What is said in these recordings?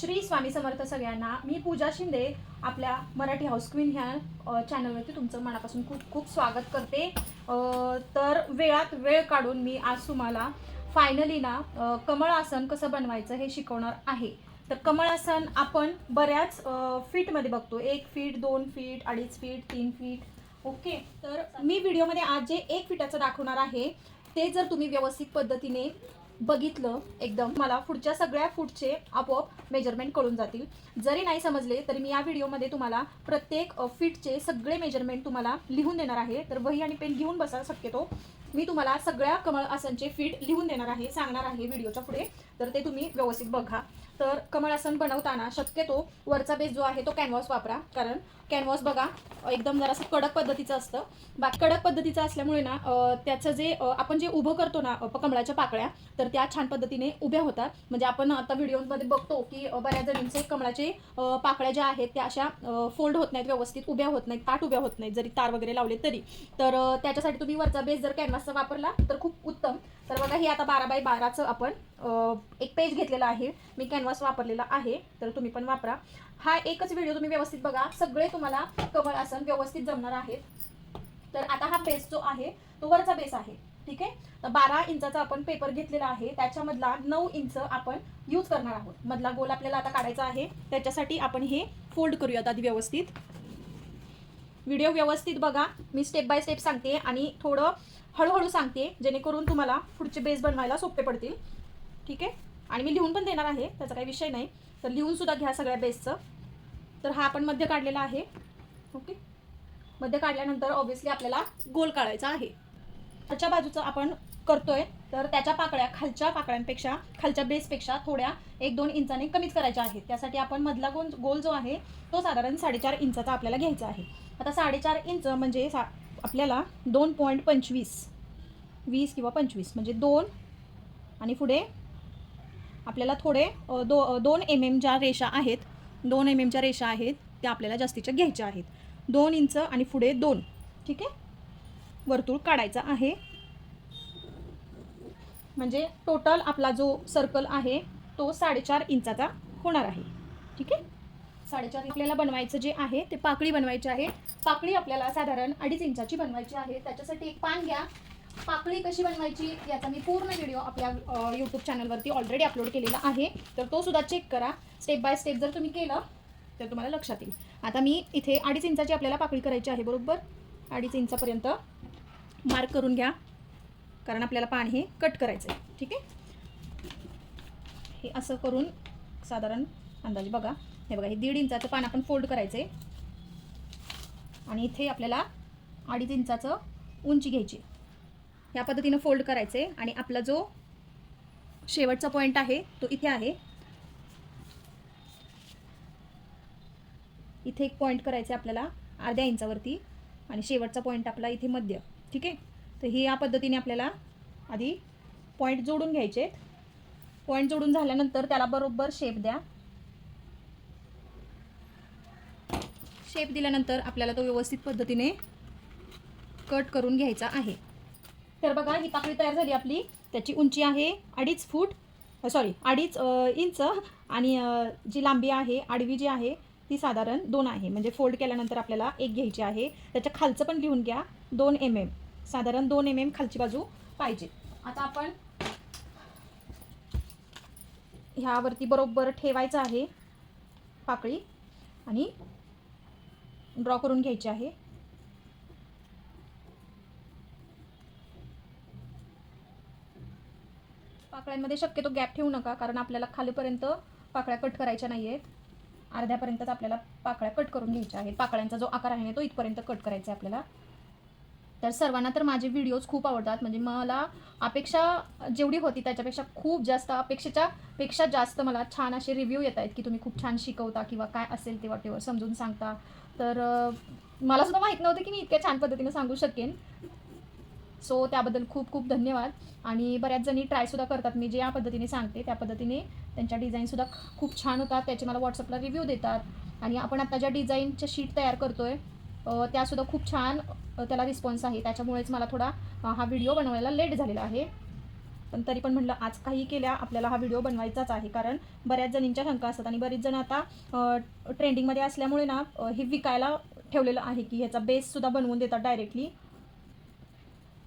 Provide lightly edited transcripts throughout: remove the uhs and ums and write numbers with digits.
श्री स्वामी समर्थ सगळ्यांना. मी पूजा शिंदे आपल्या Marathi house queen ह्या चॅनलवरती तुमचं मनापासून खूप खूप स्वागत करते. तर वेळात वेळ काढून मी आज तुम्हाला फायनली ना कमळ आसन कसं बनवायचं हे शिकवणार आहे. तर कमळ आसन आपण बऱ्याच फीटमध्ये बघतो, 1 feet, 2 feet, 2.5 feet, 3 feet. Okay, तर मी व्हिडिओमध्ये आज जे 1 फीटाचं दाखवणार आहे ते जर तुम्ही व्यवस्थित पद्धतीने बघितलं एकदम, मला पुढच्या सगळ्या फूटचे आपोआप मेजरमेंट कळून जातील. जरी नाही समजले तरी मी या व्हिडिओमध्ये तुम्हाला प्रत्येक फीटचे सगळे मेजरमेंट तुम्हाला लिहून देणार आहे. तर वही आणि पेन घेऊन बसा. शक्यतो मी तुम्हाला सगळ्या कमळ आसनचे फीट लिहून देणार आहे, सांगणार आहे व्हिडिओच्या पुढे. तर ते तुम्ही व्यवस्थित बघा. तर कमळ आसन बनवताना शक्यतो वरचा बेस जो आहे तो कॅनव्हास वापरा, कारण कॅनव्हास बघा एकदम जरासं कडक पद्धतीचं असतं. कडक पद्धतीचं असल्यामुळे ना त्याचं जे आपण जे उभं करतो ना कमळाच्या पाकळ्या, तर त्या छान पद्धतीने उभ्या होतात. म्हणजे आपण आता व्हिडिओमध्ये बघतो की बऱ्याच जणींचे कमळाचे पाकळ्या ज्या आहेत त्या अशा फोल्ड होत नाहीत, व्यवस्थित उभ्या होत नाहीत, ताट उभ्या होत नाहीत, जरी तार वगैरे लावले तरी. तर त्याच्यासाठी तुम्ही वरचा बेस जर कॅनव्हासचा वापरला तर खूप उत्तम. तर बघा, हे आता 12x12चं आपण एक पेज घेतलेला आहे. मी कॅनव्हास वापरलेला आहे, तर तुम्ही पण वापरा. हा एकच व्हिडिओ तुम्ही व्यवस्थित बघा, सगळे तुम्हाला कमळ आसन व्यवस्थित जमणार आहेत. तर आता हा बेस जो आहे तो वरचा बेस आहे, ठीक आहे. तर 12 इंचाचा आपण पेपर घेतलेला आहे, त्याच्यामधला 9 इंच आपण यूज करणार आहोत. मधला गोल आपल्याला आता काढायचा आहे, त्याच्यासाठी आपण हे फोल्ड करूयात आधी व्यवस्थित. व्हिडिओ व्यवस्थित बघा, मी स्टेप बाय स्टेप सांगते आणि थोडं हळूहळू सांगते, जेणेकरून तुम्हाला पुढचे बेस बनवायला सोपे पडतील, ठीक आहे. आणि मी लिहून पण देणार आहे, त्याचा काही विषय नाही. तर लिहून सुद्धा घ्या सगळ्या बेसचं. तर हा आपण मध्य काढलेला आहे. ओके, मध्य काढल्यानंतर ऑब्व्हियसली आपल्याला गोल काढायचा आहे. खालच्या बाजूचं आपण करतोय, तर त्याच्या पाकळ्या खालच्या पाकळ्यांपेक्षा, खालच्या बेसपेक्षा थोड्या 1-2 इंचाने कमीच करायच्या आहेत. त्यासाठी आपण मधला गोल जो आहे तो साधारण 4.5 इंचाचा आपल्याला घ्यायचा आहे. आता 4.5 इंच म्हणजे आपल्याला 2.25, 20 किंवा 25 म्हणजे 2 आणि पुढे आपल्याला थोडे 2 mm ज्या रेषा आहेत, 2 mm च्या रेषा आहेत त्या आपल्याला जास्तीच्या घ्यायच्या आहेत. 2 इंच आणि पुढे 2, ठीक आहे. वर्तुळ काढायचा आहे, म्हणजे टोटल आपला जो सर्कल आहे तो 4.5 इंचाचा होणार आहे, ठीक आहे. 4.5 आपल्याला बनवायचं जे आहे ते पाकळी बनवायची आहे. पाकळी आपल्याला साधारण 2.5 इंचाची बनवायची आहे. त्याच्यासाठी एक पान घ्या. पाकळी कशी बनवायची याचा मी पूर्ण व्हिडिओ आपल्या यूट्यूब चॅनलवरती ऑलरेडी अपलोड केलेला आहे, तर तो सुद्धा चेक करा. स्टेप बाय स्टेप जर तुम्ही केलं तर तुम्हाला लक्षात येईल. आता मी इथे 2.5 इंचाची आपल्याला पाकळी करायची आहे, बरोबर 2.5 इंचापर्यंत मार्क करून घ्या, कारण आपल्याला पान हे कट करायचं आहे, ठीक आहे. हे असं करून साधारण अंदाजे बघा, हे बघा, हे 1.5 इंचाचं पान आपण फोल्ड करायचं आहे आणि इथे आपल्याला 2.5 इंचाचं उंची घ्यायची. ह्या पद्धतीनं फोल्ड करायचे आणि आपला जो शेवटचा पॉईंट आहे तो इथे आहे. इथे एक पॉईंट करायचे आपल्याला 1/2 इंचावरती आणि शेवटचा पॉईंट आपला इथे मध्य, ठीक आहे. तर ही या पद्धतीने आपल्याला आधी पॉईंट जोडून घ्यायचे. पॉईंट जोडून झाल्यानंतर त्याला बरोबर शेप द्या. शेप दिल्यानंतर आपल्याला तो व्यवस्थित पद्धतीने कट करून घ्यायचा आहे. तर बघा, ही पाकळी तयार झाली आपली. त्याची उंची आहे 2.5 इंच आणि जी लांबी आहे आडवी जी आहे ती साधारण 2 आहे. म्हणजे फोल्ड केल्यानंतर आपल्याला एक घ्यायची आहे. त्याच्या खालचं पण लिहून घ्या, 2 mm, साधारण 2 mm खालची बाजू पाहिजे. आता आपण ह्यावरती बरोबर ठेवायचं आहे पाकळी आणि ड्रॉ करून घ्यायची आहे. पाकळ्यांमध्ये शक्यतो गॅप ठेवू नका, कारण आपल्याला खालीपर्यंत पाकळ्या कट करायच्या नाही आहेत. अर्ध्यापर्यंतच आपल्याला पाकळ्या कट करून घ्यायच्या आहेत. पाकळ्यांचा जो आकार आहे तो इथपर्यंत कट करायचा आहे आपल्याला. तर सर्वांना तर माझे व्हिडिओज खूप आवडतात. म्हणजे मला अपेक्षा जेवढी होती त्याच्यापेक्षा खूप जास्त, अपेक्षेच्या जास्त मला छान असे रिव्ह्यू येत आहेत की तुम्ही खूप छान शिकवता किंवा काय असेल ते वाटेवर समजून सांगता. तर मला सुद्धा माहीत नव्हतं की मी इतक्या छान पद्धतीने सांगू शकेन. सो त्याबद्दल खूप खूप धन्यवाद. आणि बऱ्याच जणी ट्रायसुद्धा करतात, मी जे या पद्धतीने सांगते त्या पद्धतीने. त्यांच्या डिझाईनसुद्धा खूप छान होतात, त्याचे मला व्हॉट्सअपला रिव्ह्यू देतात. आणि आपण आता ज्या डिझाईनच्या शीट तयार करतो आहे त्यासुद्धा खूप छान त्याला रिस्पॉन्स आहे. त्याच्यामुळेच मला थोडा हा व्हिडिओ बनवायला लेट झालेला आहे. पण तरी पण म्हटलं आज काही केल्या आपल्याला हा व्हिडिओ बनवायचाच आहे, कारण बऱ्याच जणींच्या शंका असतात आणि बरीच जण आता ट्रेंडिंगमध्ये असल्यामुळे ना हे विकायला ठेवलेलं आहे की ह्याचा बेससुद्धा बनवून देतात डायरेक्टली.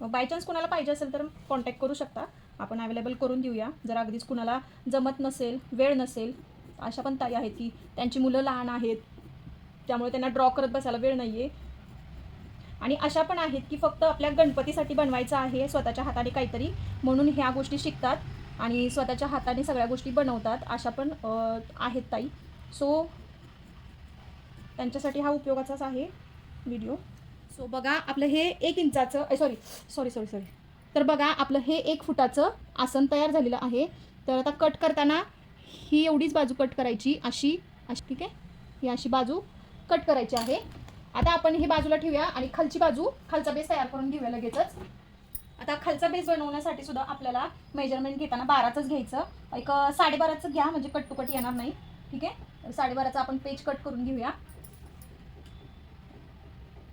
बाय चान्स कुणाला पाहिजे असेल तर कॉन्टॅक्ट करू शकता, आपण अवेलेबल करून देऊया. जर अगदीच कुणाला जमत नसेल, वेळ नसेल, अशा पण ताई आहेत की त्यांची मुलं लहान आहेत, त्यामुळे त्यांना ड्रॉ करत बसायला वेळ नाही आहे. आणि अशा पण आहेत की फक्त आपल्या गणपतीसाठी बनवायचं आहे स्वतःच्या हाताने काहीतरी, म्हणून ह्या गोष्टी शिकतात आणि स्वतःच्या हाताने सगळ्या गोष्टी बनवतात. अशा पण आहेत ताई. सो त्यांच्यासाठी हा उपयोगाचाच आहे व्हिडिओ. सो बघा आपलं हे 1 इंचाचं सॉरी तर बघा आपलं हे 1 फुटाचं आसन तयार झालेलं आहे. तर आता कट करताना ही एवढीच बाजू कट करायची, अशी अशी, ठीक आहे. ही अशी बाजू कट करायची आहे. आता आपण ही बाजूला ठेवूया आणि खालची बाजू, खालचा बेस तयार करून घेऊया लगेचच. आता खालचा बेस बनवण्यासाठी सुद्धा आपल्याला मेजरमेंट घेताना 12चंच घ्यायचं. एक 12.5चं घ्या, म्हणजे कट टू कट येणार नाही, ठीक आहे. तर 12.5चं आपण पेज कट करून घेऊया.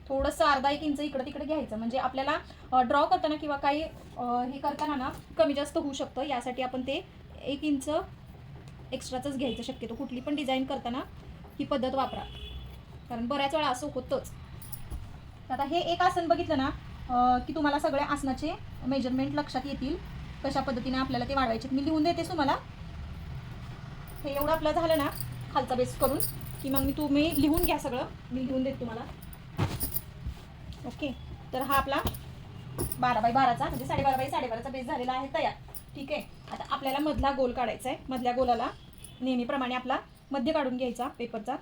थोडंसं अर्धा 1 इंच इकडं तिकडे घ्यायचं, म्हणजे आपल्याला ड्रॉ करताना किंवा काही हे करताना ना कमी जास्त होऊ शकतं. यासाठी आपण ते 1 इंच एक्स्ट्राचंच घ्यायचं. शक्यतो कुठली पण डिझाईन करताना ही पद्धत वापरा, कारण बऱ्याच वेळा असं होतंच. आता हे एक आसन बघितलं ना की तुम्हाला सगळ्या आसनाचे मेजरमेंट लक्षात येतील, कशा पद्धतीने आपल्याला ते वाढवायचे. मी लिहून देतेच तुम्हाला. हे एवढं आपलं झालं ना खालचा बेस करून की मग तुम्ही लिहून घ्या सगळं, मी लिहून देते तुम्हाला. ओके, तर हा आपला 12x12चा म्हणजे 12.5x12चा बेस झालेला आहे तयार, ठीक आहे. आता आपल्याला मधला गोल काढायचा आहे. मधल्या गोलाला नेहमीप्रमाणे आपला मध्य काढून घ्यायचा पेपरचा.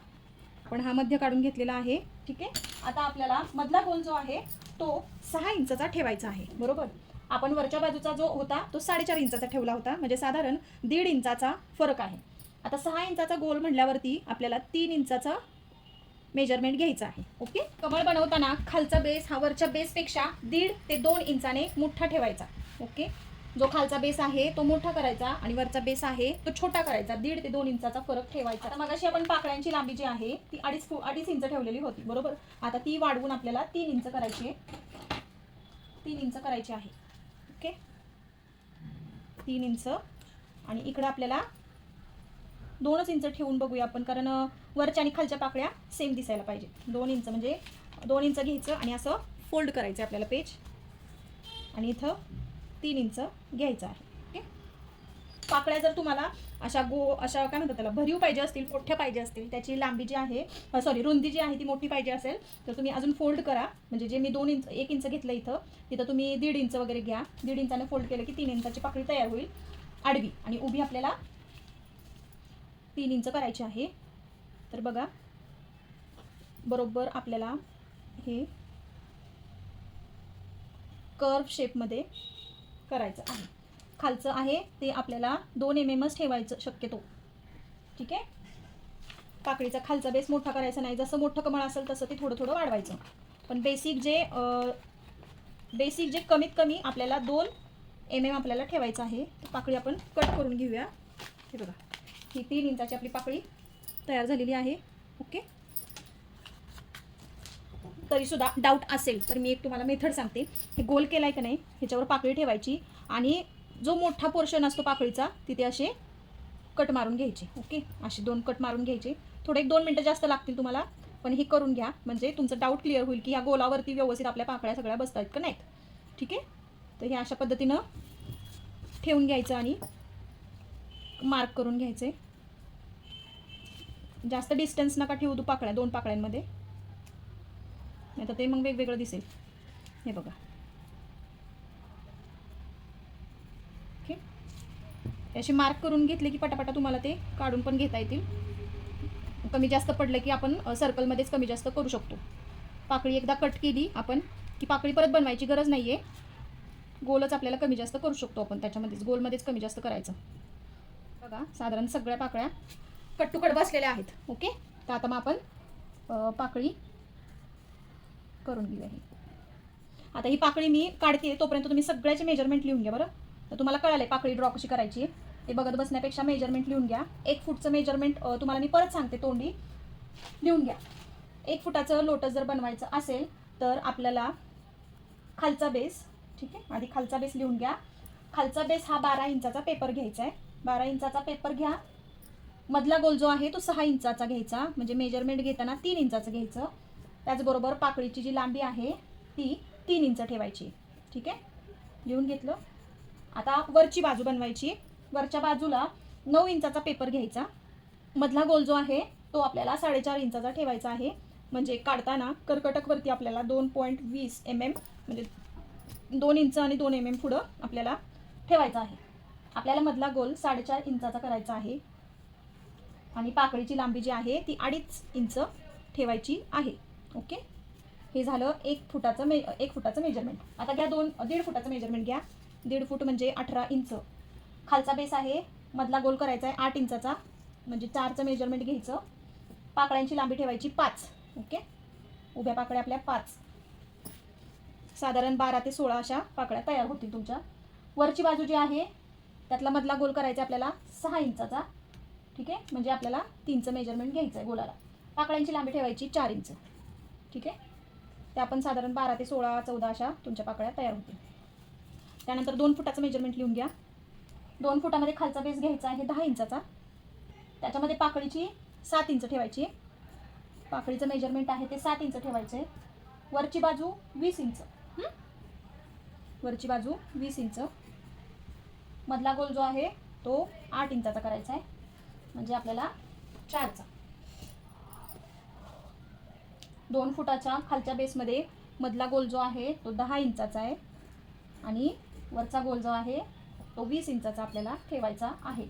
आपण हा मध्य काढून घेतलेला आहे, ठीक आहे. आता आपल्याला मधला गोल जो आहे तो 6 इंचचा ठेवायचा आहे, बरोबर. आपण वरच्या बाजूचा जो होता तो 4.5 इंचाचा ठेवला होता, म्हणजे साधारण 1.5 इंचाचा फरक आहे. आता 6 इंचाचा गोल म्हटल्यावरती आपल्याला 3 इंचाचा मेजरमेंट घ्यायचं आहे. ओके, कमळ बनवताना खालचा बेस हा वरच्या बेसपेक्षा 1.5 ते 2 इंचाने मोठा ठेवायचा. ओके, जो खालचा बेस आहे तो मोठा करायचा आणि वरचा बेस आहे तो छोटा करायचा. 1.5 ते 2 इंचाचा फरक ठेवायचा. आता मगाशी आपण पाकळ्यांची लांबी जी आहे ती 2.5 इंच ठेवलेली होती, बरोबर. आता ती वाढवून आपल्याला 3 इंच करायची आहे. 3 इंच करायची आहे. Okay, 3 inch. आणि इकडं आपल्याला 2च इंच ठेवून बघूया आपण, कारण वरच्या आणि खालच्या पाकळ्या सेम दिसायला पाहिजे. 2 इंच म्हणजे 2 इंच घ्यायचं आणि असं फोल्ड करायचं आपल्याला पेज, आणि इथं 3 इंच घ्यायचं आहे. ओके, पाकळ्या जर तुम्हाला अशा काय म्हणतात त्याला, भरीव पाहिजे असतील, मोठ्या पाहिजे असतील, त्याची लांबी जी आहे रुंदी जी आहे ती मोठी पाहिजे असेल तर तुम्ही अजून फोल्ड करा. म्हणजे जे मी 1 इंच घेतलं इथं, तिथं तुम्ही 1.5 इंच वगैरे घ्या. 1.5 इंचाने फोल्ड केलं की 3 इंचाची पाकळी तयार होईल आडवी, आणि उभी आपल्याला 3 इंच करायची आहे. तर बघा बरोबर आपल्याला हे कर्व शेपमध्ये करायचं आहे. खालचं आहे ते आपल्याला 2 mmच ठेवायचं शक्यतो, ठीक आहे. पाकळीचा खालचा बेस मोठा करायचा नाही. जसं मोठं कमळ असेल तसं ते थोडं थोडं वाढवायचं. पण बेसिक जे कमीत कमी आपल्याला 2 mm आपल्याला ठेवायचं आहे. पाकळी आपण कट करून घेऊया. हे बघा, ही 3 इंचाची आपली पाकळी तयार झालेली आहे. ओके, तरीसुद्धा डाऊट असेल तर मी एक तुम्हाला मेथड सांगते. हे गोल केलाय का नाही ह्याच्यावर पाकळी ठेवायची आणि जो मोठा पोर्शन असतो पाकळीचा तिथे असे कट मारून घ्यायचे. ओके, असे 2 कट मारून घ्यायचे. थोडे 1-2 मिनटं जास्त लागतील तुम्हाला, पण हे करून घ्या म्हणजे तुमचं डाऊट क्लिअर होईल की या गोलावरती व्यवस्थित आपल्या पाकळ्या सगळ्या बसत आहेत का नाहीत, ठीक आहे. तर हे अशा पद्धतीनं ठेवून घ्यायचं आणि मार्क करून घ्यायचे. जास्त डिस्टन्स नका ठेवू पाकळ्या, 2 पाकळ्यांमध्ये, नाही तर ते मग वेगवेगळं दिसेल. हे बघा, ओके. असे मार्क करून घेतले की पटापटा तुम्हाला ते काढून पण घेता येतील. कमी जास्त पडलं की आपण सर्कलमध्येच कमी जास्त करू शकतो. पाकळी एकदा कट केली आपण की पाकळी परत बनवायची गरज नाही आहे. गोलच आपल्याला कमी जास्त करू शकतो आपण, त्याच्यामध्येच गोलमध्येच कमी जास्त करायचं. बघा साधारण सगळ्या पाकळ्या कट टू कट बसलेल्या आहेत. ओके, तर आता मग आपण पाकळी करून घेऊया. आता ही पाकळी मी काढते तोपर्यंत तुम्ही सगळ्याचे मेजरमेंट लिहून घ्या बरं. तर तुम्हाला कळालं आहे पाकळी ड्रॉ कशी करायची ते बघत बसण्यापेक्षा मेजरमेंट लिहून घ्या. 1 फूटचं मेजरमेंट तुम्हाला मी परत सांगते, तोंडी लिहून घ्या. 1 फुटाचं लोटस जर बनवायचं असेल तर आपल्याला खालचा बेस, ठीक आहे, आधी खालचा बेस लिहून घ्या. खालचा बेस हा 12 इंचाचा पेपर घ्यायचा आहे. 12 इंचाचा पेपर घ्या. मधला गोल जो आहे तो 6 इंचाचा घ्यायचा, म्हणजे मेजरमेंट घेताना 3 इंचाचं घ्यायचं. त्याचबरोबर पाकळीची जी लांबी आहे ती 3 इंच ठेवायची. ठीक आहे, लिहून घेतलं. आता वरची बाजू बनवायची. वरच्या बाजूला 9 इंचाचा पेपर घ्यायचा. मधला गोल जो आहे तो आपल्याला 4.5 इंचाचा ठेवायचा आहे. म्हणजे काढताना कर्कटकवरती आपल्याला 2.20 mm म्हणजे 2 इंच आणि 2 mm पुढं आपल्याला ठेवायचा आहे. आपल्याला मधला गोल 4.5 इंचाचा करायचा आहे आणि पाकळीची लांबी जी आहे ती 2.5 इंच ठेवायची आहे. ओके, हे झालं 1 फुटाचं मेजरमेंट. आता घ्या 1.5 फुटाचं मेजरमेंट घ्या. 1.5 फूट म्हणजे 18 इंच. खालचा बेस आहे, मधला गोल करायचा आहे 8 इंचाचा, म्हणजे 4चं मेजरमेंट घ्यायचं. पाकळ्यांची लांबी ठेवायची 5. ओके, उभ्या पाकळ्या आपल्या 5, साधारण 12 ते 16 अशा पाकळ्या तयार होतील तुमच्या. वरची बाजू जी आहे त्यातला मधला गोल करायचा आपल्याला 6 इंचाचा. ठीक आहे, म्हणजे आपल्याला 3चं मेजरमेंट घ्यायचं आहे गोलाला. पाकळ्यांची लांबी ठेवायची 4 इंच. ठीक आहे, त्या पण साधारण 12 ते 16 14 अशा तुमच्या पाकळ्या तयार होतील. त्यानंतर 2 फुटाचं मेजरमेंट लिहून घ्या. 2 फुटामध्ये खालचा बेस घ्यायचा आहे 10 इंचाचा. त्याच्यामध्ये पाकळीची 7 इंच ठेवायची. पाकळीचं मेजरमेंट आहे ते 7 इंच ठेवायचं आहे. वरची बाजू 20 इंच. वरची बाजू 20 इंच. मधला गोल जो आहे तो 8 इंचाचा करायचा आहे, म्हणजे आपल्याला 4चा. 2 फुटाच्या खालच्या बेसमध्ये मधला गोल जो आहे तो 10 इंचाचा आहे आणि वरचा गोल जो आहे तो 20 इंचाचा आपल्याला ठेवायचा आहे.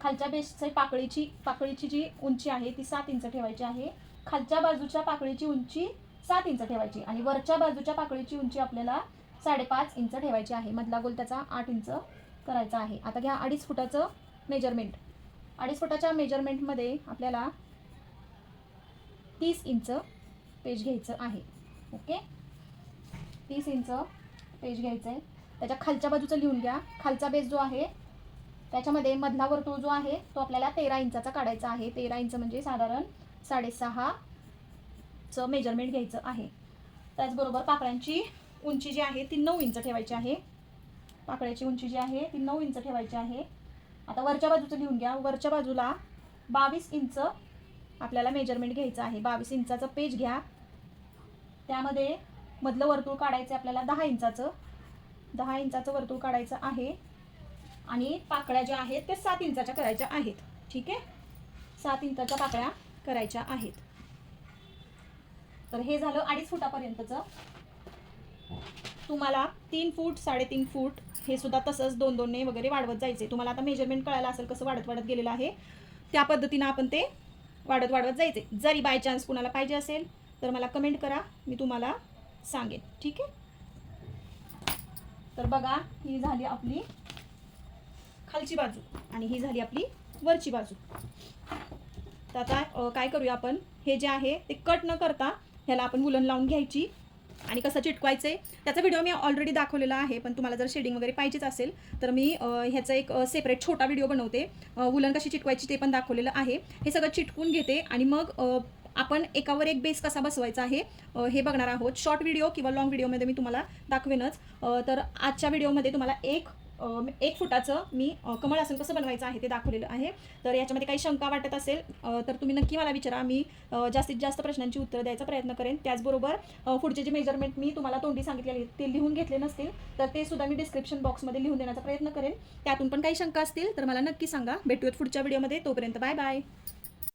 खालच्या बेसचे पाकळीची जी उंची आहे ती 7 इंच ठेवायची आहे. खालच्या बाजूच्या पाकळीची उंची 7 इंच ठेवायची आणि वरच्या बाजूच्या पाकळीची उंची आपल्याला 5.5 इंच ठेवायची आहे. मधला गोल त्याचा 8 इंच करायचा आहे. आता घ्या 2.5 फुटाचं मेजरमेंट. 2.5 फुटाच्या मेजरमेंटमध्ये आपल्याला 30 इंच पेज घ्यायचं आहे. ओके, 30 इंच पेज घ्यायचं आहे. त्याच्या खालच्या बाजूचं लिहून घ्या. खालचा बेस जो आहे त्याच्यामध्ये मधला वर्तुळ जो आहे तो आपल्याला 13 इंचाचा काढायचा आहे. 13 इंच म्हणजे साधारण 6.5चं मेजरमेंट घ्यायचं आहे. त्याचबरोबर पाकळ्यांची उंची जी आहे ती 9 इंच ठेवायची आहे. पाकळ्याची उंची जी आहे ती 9 इंच ठेवायची आहे. आता वरच्या बाजूचं लिहून घ्या. वरच्या बाजूला 22 इंच आपल्याला मेजरमेंट घ्यायचं आहे. 22 इंचाचं पेज घ्या. त्यामध्ये मधलं वर्तुळ काढायचं आपल्याला 10 इंचाचं. 10 इंचाचं वर्तुळ काढायचं आहे आणि पाकळ्या ज्या आहेत त्या 7 इंचाच्या करायच्या आहेत. ठीक आहे, 7 इंचाच्या पाकळ्या करायच्या आहेत. तर हे झालं 2.5 फुटापर्यंतचं. तुम्हाला 3 फूट 3.5 फूट हे सुद्धा तसंच 2-2ने वगैरे वाढवत जायचे. तुम्हाला आता मेजरमेंट कळायला असेल कसं वाढत गेलेलं आहे. त्या पद्धतीनं आपण ते वाढत जायचे. जरी बाय चान्स कुणाला पाहिजे असेल तर मला कमेंट करा, मी तुम्हाला सांगेन. ठीक आहे, तर बघा ही झाली आपली खालची बाजू आणि ही झाली आपली वरची बाजू. तर आता काय करूया आपण, हे जे आहे ते कट न करता ह्याला आपण वुलन लावून घ्यायची आणि कसं चिटकवायचं आहे त्याचा व्हिडिओ मी ऑलरेडी दाखवलेला आहे. पण तुम्हाला जर शेडिंग वगैरे पाहिजेच असेल तर मी ह्याचा एक सेपरेट छोटा व्हिडिओ बनवते. वुलन कशी चिटकवायची ते पण दाखवलेलं आहे. हे सगळं चिटकून घेते आणि मग आपण एकावर एक बेस कसा बसवायचा आहे हे बघणार आहोत. शॉर्ट व्हिडिओ किंवा लॉंग व्हिडिओमध्ये मी तुम्हाला दाखवेनच. तर आजच्या व्हिडिओमध्ये तुम्हाला 1 फुटाचं मी कमळ आसन कसं बनवायचं आहे ते दाखवलेलं आहे. तर याच्यामध्ये काही शंका वाटत असेल तर तुम्ही नक्की मला विचारा. मी जास्तीत जास्त प्रश्नांची उत्तरं द्यायचा प्रयत्न करेन. त्याचबरोबर पुढचे जे मेजरमेंट मी तुम्हाला तोंडी सांगितलेले ते लिहून घेतले नसतील तर ते सुद्धा मी डिस्क्रिप्शन बॉक्समध्ये लिहून देण्याचा प्रयत्न करेन. त्यातून पण काही शंका असतील तर मला नक्की सांगा. भेटूयात पुढच्या व्हिडिओमध्ये. तोपर्यंत बाय बाय.